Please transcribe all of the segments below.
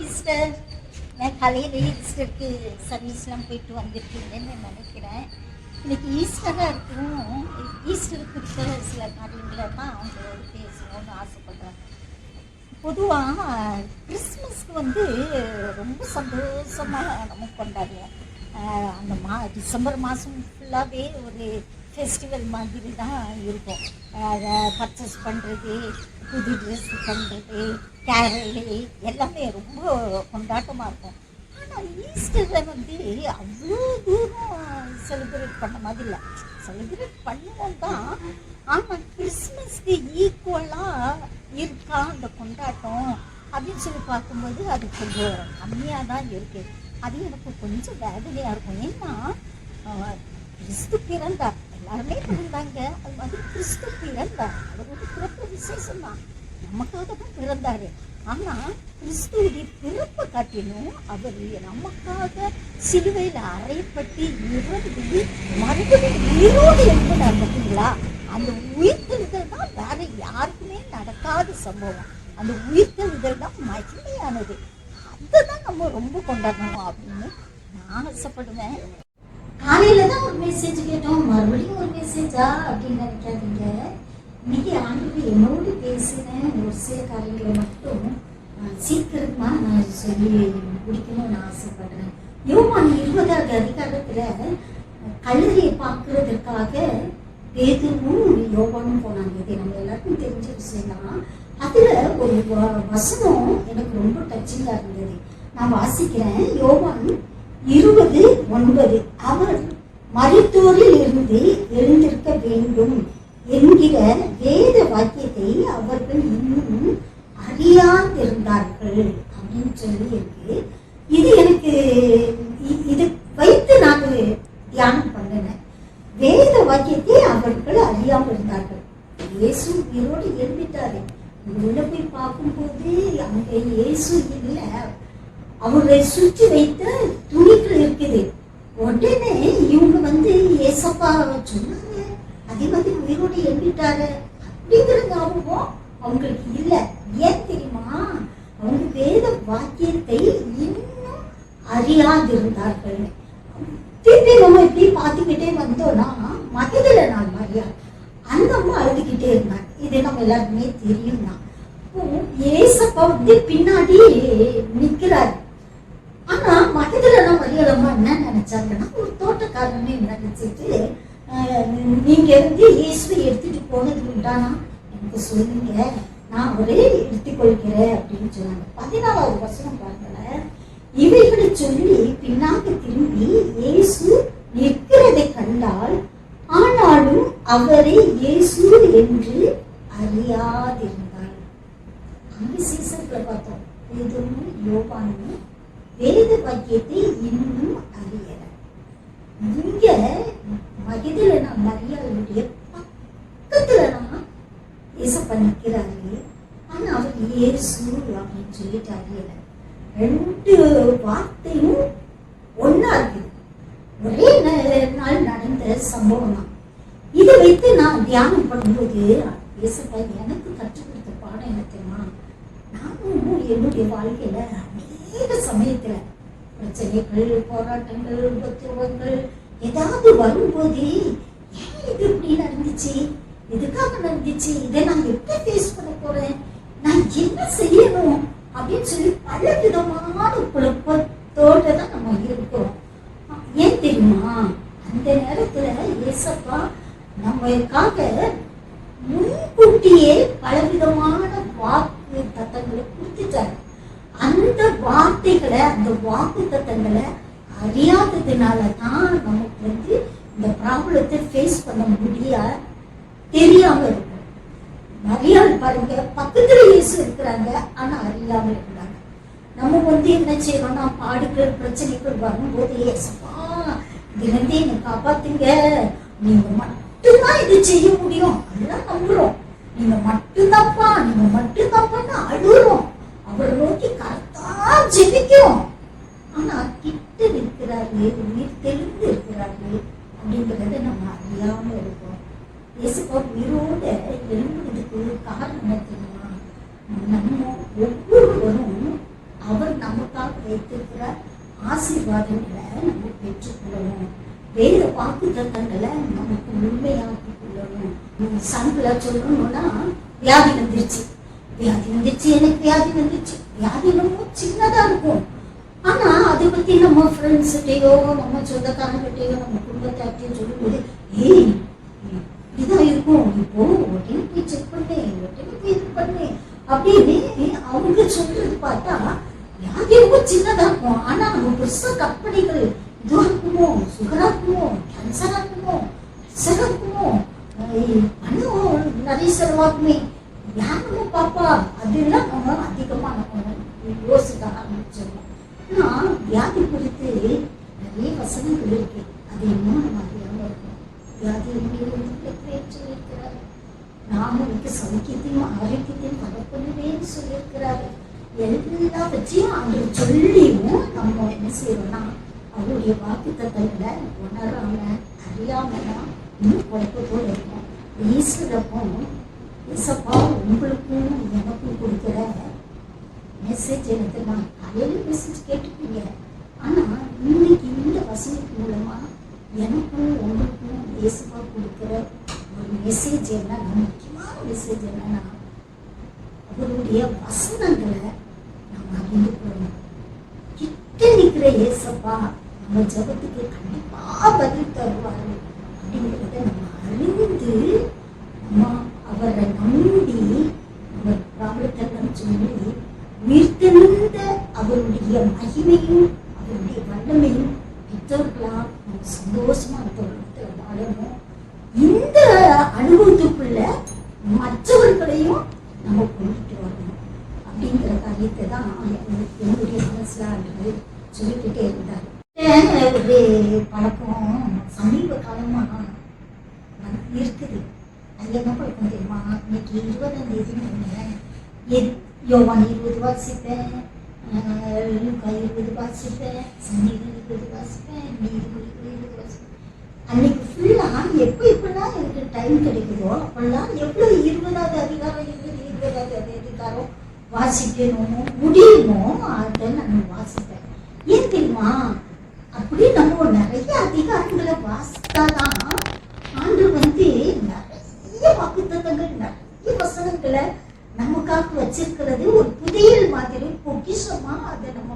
Easter. நான் காலையில் ஈஸ்டருக்கு சர்வீஸ்லாம் போயிட்டு வந்திருக்கீங்கன்னு நினைக்கிறேன். இன்னைக்கு ஈஸ்டராக இருக்கும். ஈஸ்டருக்கு இருக்கிற சில காரியங்களெல்லாம் அவங்களோட பேசணும்னு ஆசைப்படுறேன். பொதுவாக கிறிஸ்மஸ்க்கு ரொம்ப சந்தோஷமாக நம்ம கொண்டாடுவோம். அந்த டிசம்பர் மாதம் ஃபுல்லாகவே ஒரு ஃபெஸ்டிவல் மாதிரி தான் இருக்கும். பர்ச்சேஸ் பண்ணுறது, புது ட்ரெஸ் பண்ணுறது, கேரளு எல்லாமே ரொம்ப கொண்டாட்டமாக இருக்கும். ஆனால் ஈஸ்டரில் அவ்வளோ தூரம் செலிப்ரேட் பண்ண மாதிரி இல்லை. செலிப்ரேட் பண்ணுவோம் தான், ஆனால் கிறிஸ்மஸ்க்கு ஈக்குவலாக இருக்கா அந்த கொண்டாட்டம் அப்படின்னு சொல்லி பார்க்கும்போது அது கொஞ்சம் கம்மியாக தான் இருக்குது. அது எனக்கு கொஞ்சம் வேதனையாக இருக்கும். ஏன்னா கிறிஸ்து பிறந்தார், எல்லாருமே பிறந்தாங்க. அது மாதிரி கிறிஸ்து பிறந்தார். அவரோட பிறப்பு விசேஷம் தான், நமக்காக தான் பிறந்தார். ஆனால் கிறிஸ்துவுடைய பிறப்பை காட்டிலும் அவர் நமக்காக சிலுவையில் அறையப்பட்டு இறந்து மறுபடியும் உயிரோடு எழுப்பினார். பார்த்தீங்களா? அந்த உயிர்த்தெழுதல் தான் வேற யாருக்குமே நடக்காத சம்பவம். அந்த உயிர்த்தெழுதல் தான் மகிமையானது. அதை தான் நம்ம ரொம்ப கொண்டாடணும் அப்படின்னு நான் ஆசைப்படுவேன். காலையில தான் ஒரு மெசேஜ் கேட்டோம், மறுபடியும் ஒரு மெசேஜா அப்படின்னு நினைக்காதீங்க. இன்னைக்கு ஆண்டு என்னோடு பேசின ஒரு சில காரியங்களை மட்டும் சீக்கிரமா நான் சொல்லி முடிக்கணும்னு ஆசைப்படுறேன். யோவான் 20வது அதிகாரத்துல கல்லறையை பார்க்கறதுக்காக பேதுருவும் யோவானும் போனாங்க. இது நம்ம எல்லாருக்கும் தெரிஞ்ச விஷயம் தான். அதுல ஒரு வசனம் எனக்கு ரொம்ப டச்சிங்கா இருந்தது. நான் வாசிக்கிறேன். யோவான் 20:9, அவர் மரித்தோரில் இருந்து எழுந்திருக்க வேண்டும் என்கிற வேத வாக்கியத்தை அவர்கள் இன்னும் அறியாதிருந்தார்கள் அப்படின்னு சொல்லி இருக்கு. இது எனக்கு இது வைத்து நான் தியானம் பண்ணினேன். வேத வாக்கியத்தை அவர்கள் அறியாமல் இருந்தார்கள். இயேசு உயிரோடு எழுப்பிட்டாரு. உள்ள போய் பார்க்கும்போது அங்க இயேசு இல்லை, அவரை சுற்றி வைத்த துணிகள் இருக்குது. உடனே இவங்க ஏசப்பா சொன்னாங்க, அதே மாதிரி உயிரோடு எழுப்பிட்டாரு அப்படிங்கிற ஞாபகம் அவங்களுக்கு இல்லை. ஏன் தெரியுமா? அவங்க வேத வாக்கியத்தை இன்னும் அறியாதிருந்தார்கள். திருப்பி நம்ம இப்படி பார்த்துக்கிட்டே வந்தோம்னா மகதல நாள் மாதிரியா அந்த அம்மா அழுதுகிட்டே இருந்தாங்க. இது நம்ம எல்லாருக்குமே தெரியும் தான். ஏசப்பா பின்னாடி நிக்கிறாரு. ஆனா மகதல மரியாதம்மா என்ன நினைச்சாங்கன்னா, ஒரு தோட்டக்காரனே நினைச்சிட்டு, நீங்க இயேசுவை எடுத்துட்டு போனது உண்டானா எனக்கு சொல்லுங்க, நான் அவரே எடுத்துக்கொள்கிறேன் அப்படின்னு சொன்னாங்க. 14வது வசனம் பாருங்களேன். இவைகளை சொல்லி பின்னாக திரும்பி இயேசு நிற்கிறதை கண்டால், ஆனாலும் அவரை இயேசு என்று அறியாதிருந்தாள். அங்க சீசன்ல பார்த்தோம், பேதுருவும் யோவானும் வேத வாக்கியத்தை இன்னும் அறியல. இங்க மகதலேனா மரியாளுடைய பக்கத்துல நான் ஏசப்பா நிற்கிறாரு. ஆனா அவர் இயேசு அப்படின்னு சொல்லிட்டு அறியல. 2 வார்த்தையும் ஒன்னா இருக்குது. ஒரே நாள் நடந்த சம்பவம் தான். இதை வைத்து நான் தியானம் பண்ணும்போது ஏசப்பா எனக்கு கற்றுக் கொடுத்த பாடம் என்ன தெரியுமா? நானும் என்னுடைய வாழ்க்கையில அநேக சமயத்துல பிரச்சனைகள், போராட்டங்கள், உபத்திரவங்கள் ஏதாவது வரும்போது, ஏன் இது இப்படி நடந்துச்சு, எதுக்காக நடந்துச்சு, இதை நான் எப்படி ஃபேஸ் பண்ண போறேன், நான் என்ன செய்யணும் அப்படின்னு சொல்லி பல விதமான குழப்பத்தோட தான் நம்ம இருக்கிறோம். ஏன் தெரியுமா? அந்த நேரத்துல ஏசப்பா நம்மளுக்காக முன்கூட்டியே பலவிதமான வாக்கு தத்தங்களை கொடுத்துட்டாரு. அந்த வார்த்தைகளை, அந்த வாக்கு தத்தங்களை அறியாததுனாலதான் நமக்கு இந்த ப்ராப்ளத்தை ஃபேஸ் பண்ண தெரியாம இருக்கும். மரியாள் பாருங்க, பக்கத்துல இயேசு இருக்கிறாங்க, ஆனா அறியாம இருக்கிறாங்க. நம்ம என்ன செய்யறோம்னா, பாடுகள் பிரச்சனைகள் வரும்போது ஏசப்பா இதுல என்னை காப்பாத்துங்க, நீங்க மட்டும்தான் இது செய்ய முடியும் அதெல்லாம் நம்புறோம், நீங்க மட்டும்தான்ப்பான்னு அழுறோம், அவரை நோக்கி கரெக்டா ஜெபிக்கிறோம். ஆனா கிட்ட இருக்கிறாரு, உயிர் தெளிந்து இருக்கிறாரு அப்படிங்கிறத நம்ம அறியாம இருக்கோம். இயேசுப்பா உயிரோட எழுதுறதுக்கு காரணம் என்ன தெரியுமா? நம்ம ஒவ்வொருவரும் அவர் நமக்காக வைத்திருக்கிற ஆசீர்வாதங்களை நம்ம பெற்றுக்கொள்ளணும். வேற வாக்கு தத்தங்களை நமக்கு உண்மையாக்கி கொள்ளணும். சாம்பிளா சொல்லணும்னா வியாதி வந்துருச்சு, எனக்கு வியாதி வந்துருச்சு. வியாதி ரொம்ப சின்னதா இருக்கும். ஆனா அதை பத்தி நம்ம ஃப்ரெண்ட்ஸ்கிட்டயோ நம்ம சொந்தக்காரங்கிட்டயோ நம்ம குடும்பத்தார்ட்டையும் சொல்லும்போது ஏய் இப்படிதான் இருக்கும், இப்போ உடனே போய் செக் பண்ணு, உடனே போய் இது பண்ணு அப்படின்னு அவங்க சொல்றது பார்த்தா வியாதி ரொம்ப சின்னதா இருக்கும். ஆனா நம்ம பெருசா கற்பனைகள் இதுவா இருக்குமோ, சுகரா இருக்குமோ, கேன்சரா இருக்குமோ, அல்சரா இருக்குமோ, பணம் நிறைய செலவாக்குமே, யாருமோ பாப்பா அதெல்லாம் நம்ம அதிகமா நம்ம யோசிக்க ஆரம்பிச்சிருக்கோம். ஆனா வியாதி குறித்து நிறைய வசனங்கள் இருக்கு. அது இன்னும் நம்ம அறியாம இருக்கும். வியாதி சொல்லியிருக்கிறாரு, நான் உங்களுக்கு சௌக்கியத்தையும் ஆரோக்கியத்தையும் பலப்பண்ணுவேன்னு சொல்லியிருக்கிறாரு. எல்லாவற்றையும் அவர் சொல்லியும் நம்ம என்ன செய்யறோம்னா அவருடைய வாக்கு தத்தங்களை உணராம அறியாமலாம் இன்னும் குழப்பத்தோடு இருக்கும். ஈஸ்வரப்போ இசப்பா உங்களுக்கும் எனக்கும் கொடுக்குற மெசேஜ் எனக்கு நான் காலையில மெசேஜ் கேட்டுப்பீங்க. ஆனா இன்னைக்கு இந்த வசனத்து மூலமா எனக்கும் உங்களுக்கும் இயேசுப்பா கொடுக்குற ஒரு மெசேஜ் என்னன்னா, முக்கியமான மெசேஜ் என்னன்னா அவருடைய வசனங்களை நம்ம அறிந்து கொள்ளணும். கிட்ட நிற்கிற இயேசப்பா நம்ம ஜபத்துக்கு கண்டிப்பா பதில் தருவாரு அப்படிங்கிறத நம்ம அறிந்து நம்ம அவரை நம்பி அவர் பிராபலத்தெல்லாம் சொல்லி உயிர்த்தெழுந்த அவருடைய மகிமையும் அவருடைய வல்லமையும் பெற்றோர்களா நம்ம சந்தோஷமா அந்த வாழணும். இந்த அனுபவத்துக்குள்ள மற்றவர்களையும் நம்ம கொண்டுட்டு வரணும் அப்படிங்கிற காரியத்தை தான் என்னுடைய மனசுல சொல்லிக்கிட்டே இருந்தார். ஒரு பழக்கம் சமீப காலமா இருக்குது. அது என்ன பழக்கம் தெரியுமா? இன்னைக்கு 20ஆம் தேதி யோவான் 20 வாசிப்பேன், லூக்கா 20 வாசிப்பேன், சங்கீதம் 20 வாசிப்பேன், நீதிமொழி 20 வாசிப்பேன். அன்னைக்கு ஃபுல்லா எப்பெல்லாம் எனக்கு டைம் கிடைக்குதோ அப்பெல்லாம் எவ்வளவு 20ஆவது அதிகாரம் வாசிக்கணுமோ முடியுமோ அதை நான் வாசிப்பேன். ஏன் தெரியுமா? அப்படி நம்ம நிறைய அதிகாரங்களை வாசித்தாதான் ஆண்டு நிறைய வாக்குத்தத்தங்கள் நிறைய வசனங்களை நமக்காக வச்சிருக்கிறது ஒரு புதையல் மாதிரி பொக்கிஷமா அதை நம்ம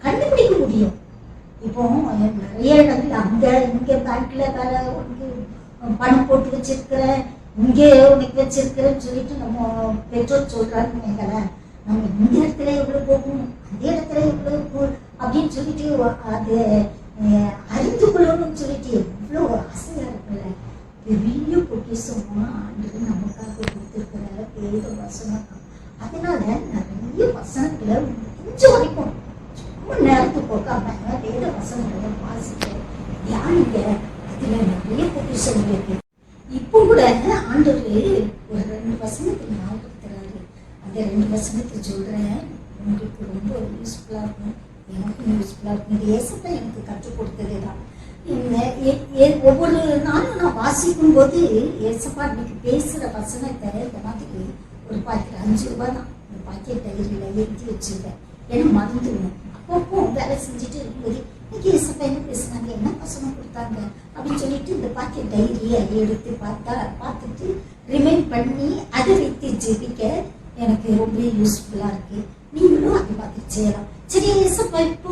கண்டுபிடிக்க முடியும். இப்போ நிறைய இடங்கள் அங்க இங்க பேங்க்ல வேற உனக்கு பணம் போட்டு வச்சிருக்கிற, இங்கே உனக்கு வச்சிருக்கிறேன்னு சொல்லிட்டு நம்ம பெற்றோர் சொல்றாருன்னு வைங்களேன், நம்ம இந்த இடத்துல எவ்வளவு போகும், அந்த இடத்துல எவ்வளவு அப்படின்னு சொல்லிட்டு அது அறிந்து கொள்ளணும்னு சொல்லிட்டு எவ்வளவு ஆசையா இருக்குல்ல. பெரிய பொக்கிஷமா ஆண்டு நமக்காக கொடுத்திருக்கிற வேத வசனம். அதனால நிறைய வசனங்களை முடிஞ்ச வரைக்கும் ரொம்ப நேரத்தை போக்காம வேத வசனங்களை வாசிக்க தியானிக்க. அதுல நிறைய பொக்கிஷம் இருக்கு. இப்போ கூட ஆண்டவர் ஒரு 2 வசனத்தை ஞாபகப்படுத்துறாரு. அந்த 2 வசனத்தை சொல்றேன், உங்களுக்கு ரொம்ப யூஸ்ஃபுல்லா இருக்கும், எனக்கும் யூஸ்ஃபுல்லா இருக்கும். இது ஏசப்பா எனக்கு கற்றுக் கொடுத்ததுதான். ஒவ்வொரு நாளும் நான் வாசிக்கும் போது ஏசப்பா இன்னைக்கு பேசுற வசனத்தை இந்த மாதிரி ஒரு பாக்கெட் 5 ரூபாய் தான் இந்த பாக்கெட் டைரியில எழுதி வச்சிருக்கேன். ஏன்னா மறந்துடுவேன். அப்பப்போ வேலை செஞ்சுட்டு இருக்கும்போது இன்னைக்கு ஏசப்பா என்ன பேசுனாங்க, என்ன வசனம் கொடுத்தாங்க அப்படின்னு சொல்லிட்டு இந்த பாக்கெட் டைரியை எடுத்து பார்த்துட்டு ரிமைண்ட் பண்ணி அதை வைத்து ஜெபிக்க எனக்கு ரொம்ப யூஸ்ஃபுல்லா இருக்கு. நீங்களும் அதை பார்த்து செய்யலாம். சரி, ஏசப்பா இப்போ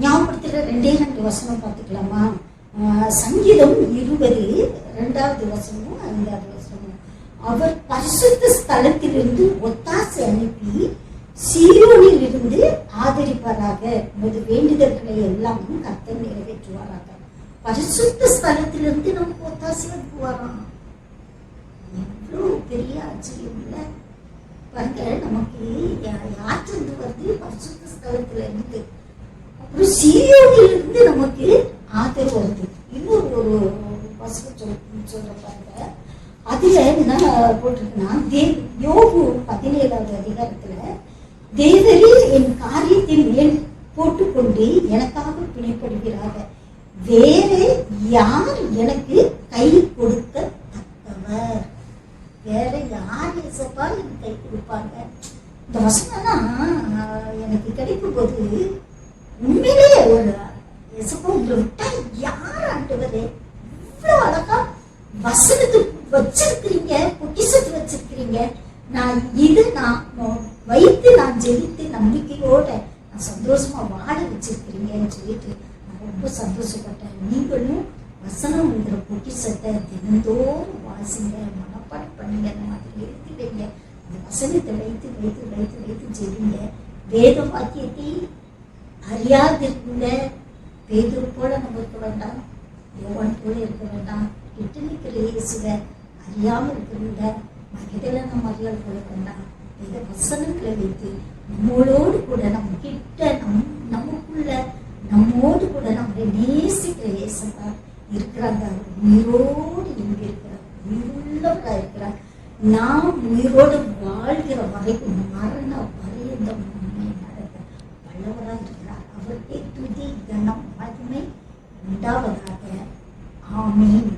ஞாபகப்படுத்துற 2 வசனம் பார்த்துக்கலாமா? சங்கீதம் 20 2வது வசனமும் 5வது வசனமும். அவர் பரிசுத்த ஸ்தலத்திலிருந்து ஒத்தாசை அனுப்பி சீயோனில் இருந்து ஆதரிப்பாராக, உமது வேண்டுதல்களை எல்லாம் கர்த்தர் நிறைவேற்றுவாராக. பரிசுத்த ஸ்தலத்திலிருந்து நமக்கு ஒத்தாசை அனுப்புவாராம். எவ்வளவு பெரிய ஆச்சரியம் இல்ல பாருங்க. நமக்கு யாற்றிருந்து வருது? பரிசுத்த ஸ்தலத்துல இருந்து. அப்புறம் சீயோனில் இருந்து நமக்கு ஆதரவு வருது. இன்னொரு ஒரு வசனம் சொல்ற பாருங்க. அதுல என்ன போட்டிருக்குன்னா, யோபு 17வது அதிகாரத்துல தேவரீர் என் காரியத்தின் மேல் போட்டுக்கொண்டு எனக்காக பிணைப்படுகிறாங்க, வேற யார் எனக்கு கை கொடுக்க தக்கவர்? வேற யார் ஏசப்பா எனக்கு கை கொடுப்பாங்க? இந்த வசனம்னா எனக்கு கிடைக்கும் போது உண்மையிலேயே ஒரு உங்களை விட்டா யார் ஆண்டவரே இவ்வளவு அழகா வசனத்தை வச்சிருக்கிறீங்க, பொக்கிஷத்தை வச்சிருக்கிறீங்க. நான் வைத்து நான் ஜெயித்து நம்பிக்கையோட நான் சந்தோஷமா வாழ வச்சிருக்கிறீங்கன்னு சொல்லிட்டு நான் ரொம்ப சந்தோஷப்பட்டேன். நீங்களும் வசனம் இருக்கிற பொக்கிஷத்தை தினந்தோறும் வாசிங்க, மனப்பாடம் பண்ணுங்க, அந்த மாதிரி எழுதி வைங்க. அந்த வசனத்தை வைத்து வைத்து வைத்து வைத்து ஜெயிங்க. வேத வாக்கியத்தை அறியாதிருக்குங்க. பேதுரு போல நம்ம இருக்க வேண்டாம், யோவான் போல இருக்க வேண்டாம். கிட்ட நிற்கிற இயேசுவை அறியாம இருக்கிறவங்க மகிதெல்லாம் நம்ம அறியாமல் போல வேண்டாம். இந்த வசனங்களை வைத்து நம்மளோடு கூட நம்ம கிட்ட நமக்குள்ள நம்மோடு கூட நம்மளை நேசிக்கிற இயேசுவா இருக்கிறாங்க. உயிரோடு இங்க இருக்கிறார், உயிருள்ளவரா இருக்கிறார். நாம் உயிரோடு வாழ்கிற வரைக்கும் மரண பரியந்தம் நம்மை நடக்க வல்லவராக இருக்கிறார். அவருடைய துதி கனம் மகிமை உண்டாவதாக. ஆமீன்.